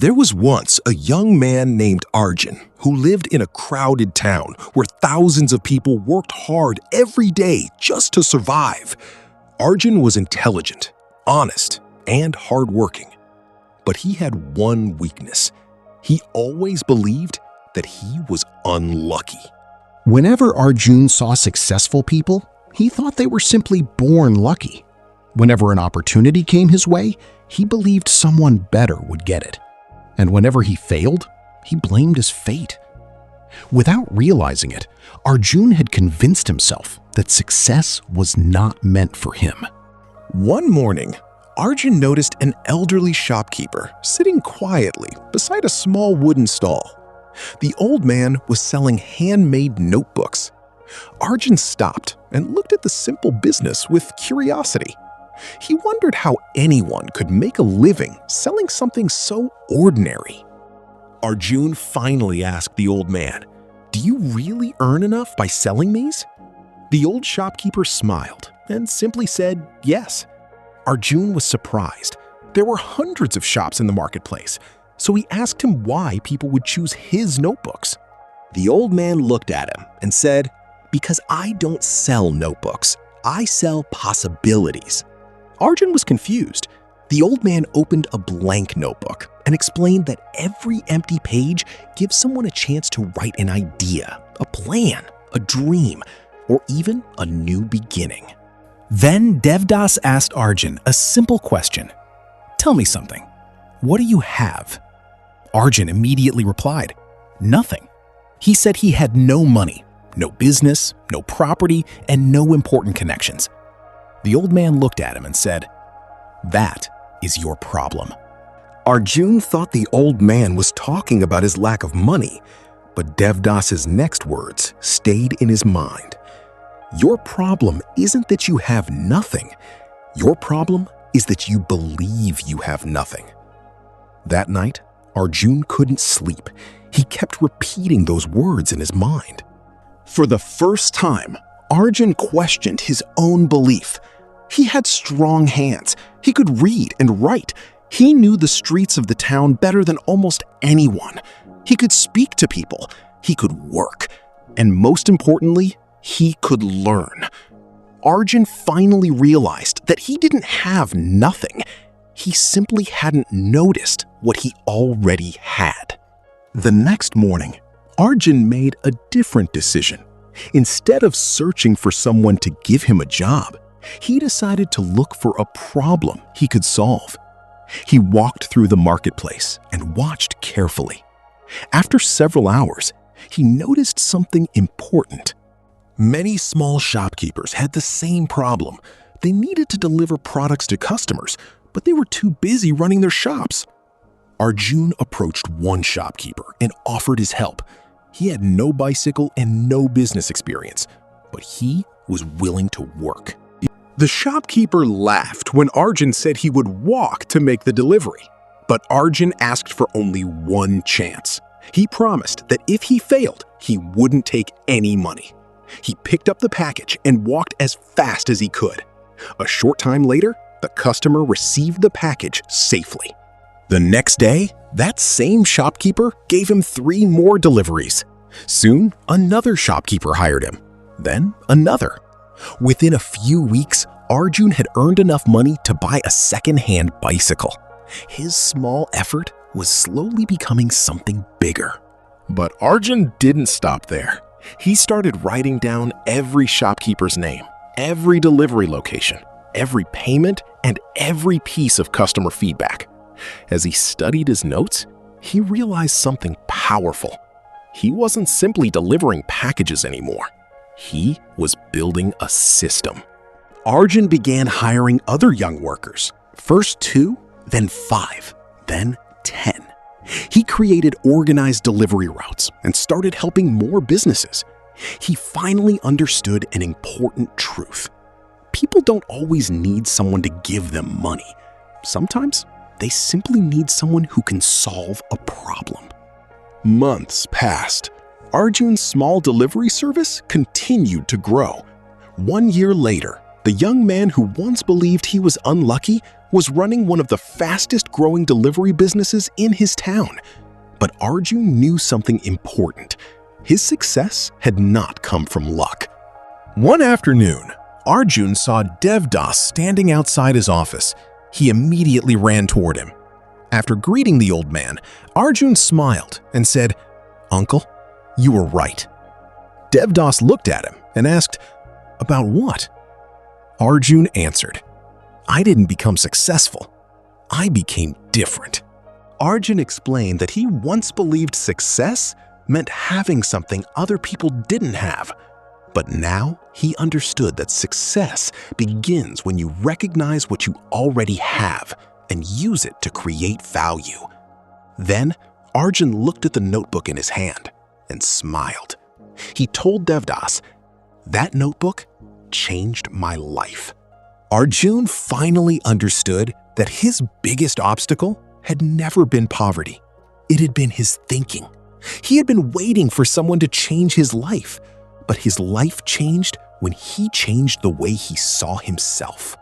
There was once a young man named Arjun who lived in a crowded town where thousands of people worked hard every day just to survive. Arjun was intelligent, honest, and hardworking. But he had one weakness. He always believed that he was unlucky. Whenever Arjun saw successful people, he thought they were simply born lucky. Whenever an opportunity came his way, he believed someone better would get it. And whenever he failed, he blamed his fate. Without realizing it, Arjun had convinced himself that success was not meant for him. One morning, Arjun noticed an elderly shopkeeper sitting quietly beside a small wooden stall. The old man was selling handmade notebooks. Arjun stopped and looked at the simple business with curiosity. He wondered how anyone could make a living selling something so ordinary. Arjun finally asked the old man, "Do you really earn enough by selling these?" The old shopkeeper smiled and simply said yes. Arjun was surprised. There were hundreds of shops in the marketplace, so he asked him why people would choose his notebooks. The old man looked at him and said, "Because I don't sell notebooks, I sell possibilities." Arjun was confused. The old man opened a blank notebook and explained that every empty page gives someone a chance to write an idea, a plan, a dream, or even a new beginning. Then Devdas asked Arjun a simple question. "Tell me something. What do you have?" Arjun immediately replied, "Nothing." He said he had no money, no business, no property, and no important connections. The old man looked at him and said, "That is your problem." Arjun thought the old man was talking about his lack of money, but Devdas's next words stayed in his mind. Your problem isn't that you have nothing. Your problem is that you believe you have nothing. That night, Arjun couldn't sleep. He kept repeating those words in his mind. For the first time, Arjun questioned his own belief. He had strong hands. He could read and write. He knew the streets of the town better than almost anyone. He could speak to people. He could work. And most importantly, he could learn. Arjun finally realized that he didn't have nothing. He simply hadn't noticed what he already had. The next morning, Arjun made a different decision. Instead of searching for someone to give him a job, he decided to look for a problem he could solve. He walked through the marketplace and watched carefully. After several hours, he noticed something important. Many small shopkeepers had the same problem. They needed to deliver products to customers, but they were too busy running their shops. Arjun approached one shopkeeper and offered his help. He had no bicycle and no business experience, but he was willing to work. The shopkeeper laughed when Arjun said he would walk to make the delivery, but Arjun asked for only one chance. He promised that if he failed, he wouldn't take any money. He picked up the package and walked as fast as he could. A short time later, the customer received the package safely. The next day, that same shopkeeper gave him 3 more deliveries. Soon, another shopkeeper hired him, then another. Within a few weeks, Arjun had earned enough money to buy a second-hand bicycle. His small effort was slowly becoming something bigger. But Arjun didn't stop there. He started writing down every shopkeeper's name, every delivery location, every payment, and every piece of customer feedback. As he studied his notes, he realized something powerful. He wasn't simply delivering packages anymore. He was building a system. Arjun began hiring other young workers, first 2, then 5, then 10. He created organized delivery routes and started helping more businesses. He finally understood an important truth. People don't always need someone to give them money. Sometimes they simply need someone who can solve a problem. Months passed. Arjun's small delivery service continued to grow. 1 year later, The young man who once believed he was unlucky was running one of the fastest-growing delivery businesses in his town. But Arjun knew something important. His success had not come from luck. One afternoon, Arjun saw Devdas standing outside his office. He immediately ran toward him. After greeting the old man, Arjun smiled and said, "Uncle, you were right." Devdas looked at him and asked, "About what?" Arjun answered, "I didn't become successful. I became different." Arjun explained that he once believed success meant having something other people didn't have. But now he understood that success begins when you recognize what you already have and use it to create value. Then Arjun looked at the notebook in his hand and smiled. He told Devdas, "That notebook changed my life." Arjun finally understood that his biggest obstacle had never been poverty. It had been his thinking. He had been waiting for someone to change his life, but his life changed when he changed the way he saw himself.